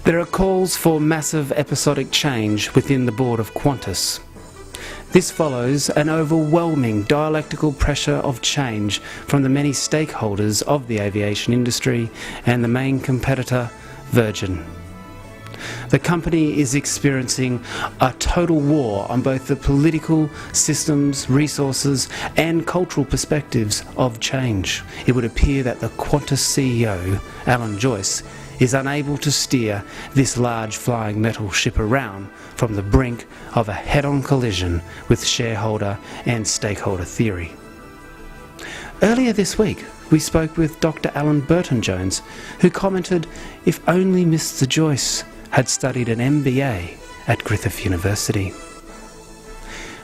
There are calls for massive episodic change within the board of Qantas. This follows an overwhelming dialectical pressure of change from the many stakeholders of the aviation industry and the main competitor, Virgin. The company is experiencing a total war on both the political systems, resources and cultural perspectives of change. It would appear that the Qantas CEO, Alan Joyce, is unable to steer this large flying metal ship around from the brink of a head-on collision with shareholder and stakeholder theory. Earlier this week, we spoke with Dr. Alan Burton-Jones, who commented if only Mr. Joyce had studied an MBA at Griffith University.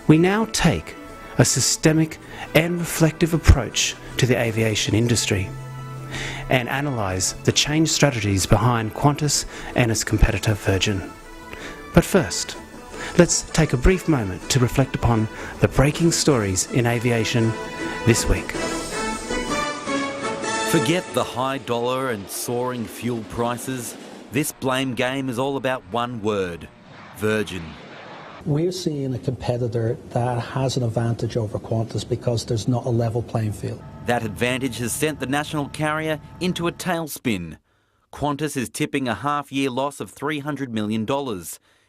We now take a systemic and reflective approach to the aviation industry and analyse the change strategies behind Qantas and its competitor Virgin. But first, let's take a brief moment to reflect upon the breaking stories in aviation this week. Forget the high dollar and soaring fuel prices. This blame game is all about one word: Virgin. We're seeing a competitor that has an advantage over Qantas because there's not a level playing field. That advantage has sent the national carrier into a tailspin. Qantas is tipping a half-year loss of $300 million.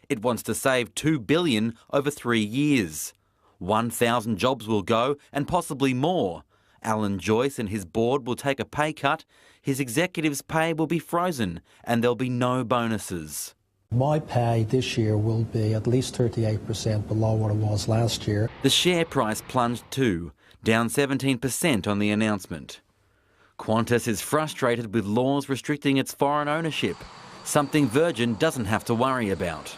It wants to save $2 billion over 3 years. 1,000 jobs will go, and possibly more. Alan Joyce and his board will take a pay cut. His executives' pay will be frozen, and there'll be no bonuses. My pay this year will be at least 38% below what it was last year. The share price plunged too, down 17% on the announcement. Qantas is frustrated with laws restricting its foreign ownership, something Virgin doesn't have to worry about.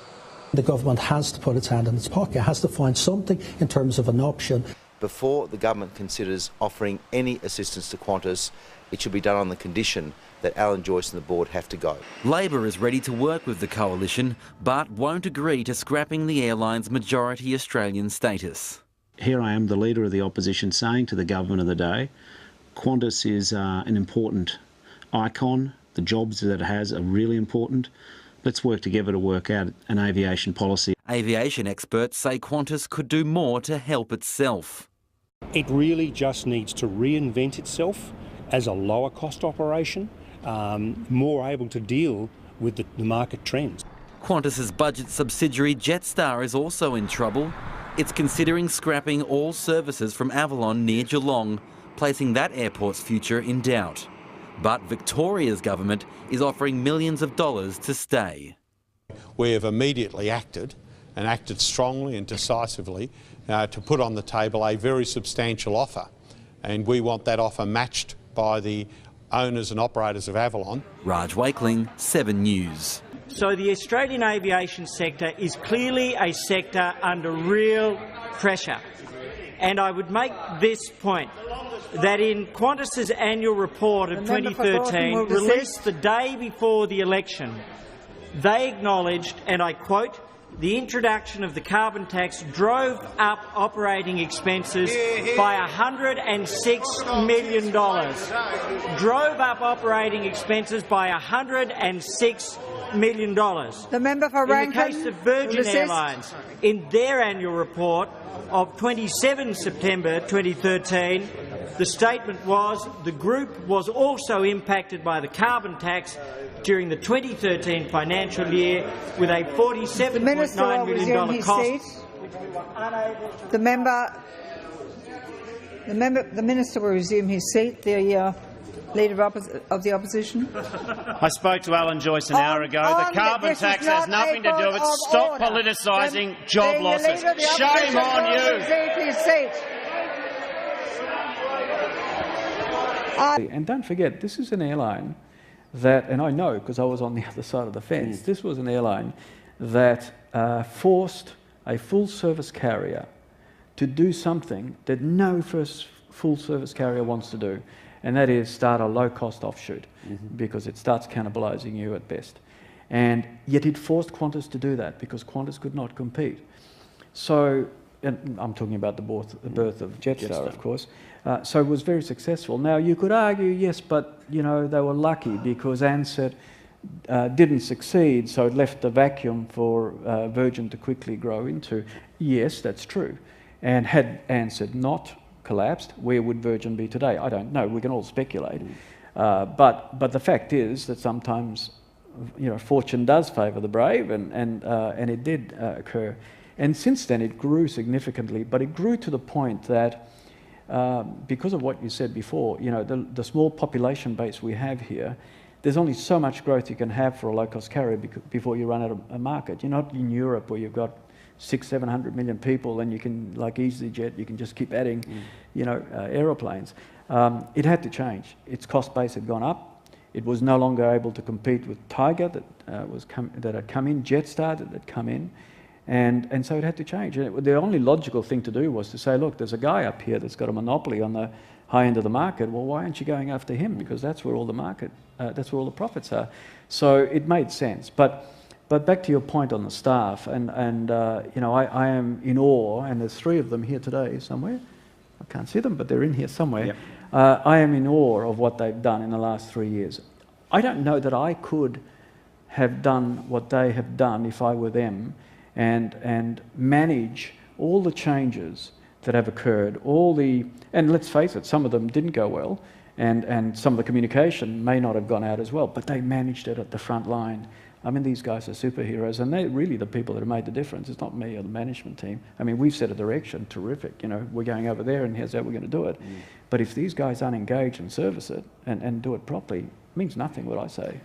The government has to put its hand in its pocket, has to find something in terms of an option. Before the government considers offering any assistance to Qantas, it should be done on the condition that Alan Joyce and the board have to go. Labor is ready to work with the coalition, but won't agree to scrapping the airline's majority Australian status. Here I am, the leader of the opposition, saying to the government of the day, Qantas is an important icon. The jobs that it has are really important. Let's work together to work out an aviation policy. Aviation experts say Qantas could do more to help itself. It really just needs to reinvent itself as a lower cost operation, more able to deal with the market trends. Qantas's budget subsidiary Jetstar is also in trouble. It's considering scrapping all services from Avalon near Geelong, placing that airport's future in doubt. But Victoria's government is offering millions of dollars to stay. We have immediately acted, and acted strongly and decisively, to put on the table a very substantial offer. And we want that offer matched by the owners and operators of Avalon. Raj Wakeling, 7 News. So the Australian aviation sector is clearly a sector under real pressure. And I would make this point, that in Qantas's annual report of 2013, released the day before the election, they acknowledged, and I quote, the introduction of the carbon tax drove up operating expenses by $106 million. Drove up operating expenses by $106 million. The member for Rankin. In the case of Virgin Airlines, in their annual report of 27 September 2013, the statement was the group was also impacted by the carbon tax during the 2013 financial year with a $47.9 million cost. The minister will resume his seat. The Leader of the Opposition. I spoke to Alan Joyce an hour ago. The carbon tax has nothing to do with it. Stop politicising job losses. Shame on you. And don't forget, this is an airline that, and I know because I was on the other side of the fence, this was an airline that forced a full-service carrier to do something that no full-service carrier wants to do, and that is start a low-cost offshoot, because it starts cannibalising you at best. And yet it forced Qantas to do that because Qantas could not compete. So, and I'm talking about the birth of Jetstar, of course. So it was very successful. Now, you could argue, yes, but, you know, they were lucky because Ansett didn't succeed, so it left a vacuum for Virgin to quickly grow into. Yes, that's true. And had answered not collapsed, where would Virgin be today? I don't know. We can all speculate. But the fact is that sometimes, you know, fortune does favour the brave, and it did occur. And since then, it grew significantly. But it grew to the point that, because of what you said before, you know, the small population base we have here, there's only so much growth you can have for a low-cost carrier before you run out of a market. You're not in Europe where you've got 600-700 million people and you can, like EasyJet, you can just keep adding, you know, aeroplanes. It had to change. Its cost base had gone up. It was no longer able to compete with Tiger that had come in, Jetstar that had come in, and so it had to change. And the only logical thing to do was to say, look, there's a guy up here that's got a monopoly on the high end of the market. Well, why aren't you going after him? Because that's where all the market, that's where all the profits are. So it made sense. But back to your point on the staff, and you know, I am in awe, and there's 3 of them here today somewhere. I can't see them, but they're in here somewhere. Yep. I am in awe of what they've done in the last 3 years. I don't know that I could have done what they have done if I were them, and manage all the changes that have occurred, and let's face it, some of them didn't go well, and some of the communication may not have gone out as well, but they managed it at the front line. I mean, these guys are superheroes, and they're really the people that have made the difference. It's not me or the management team. I mean, we've set a direction, terrific, you know, we're going over there and here's how we're going to do it. But if these guys aren't engaged and service it and do it properly, it means nothing, what I say.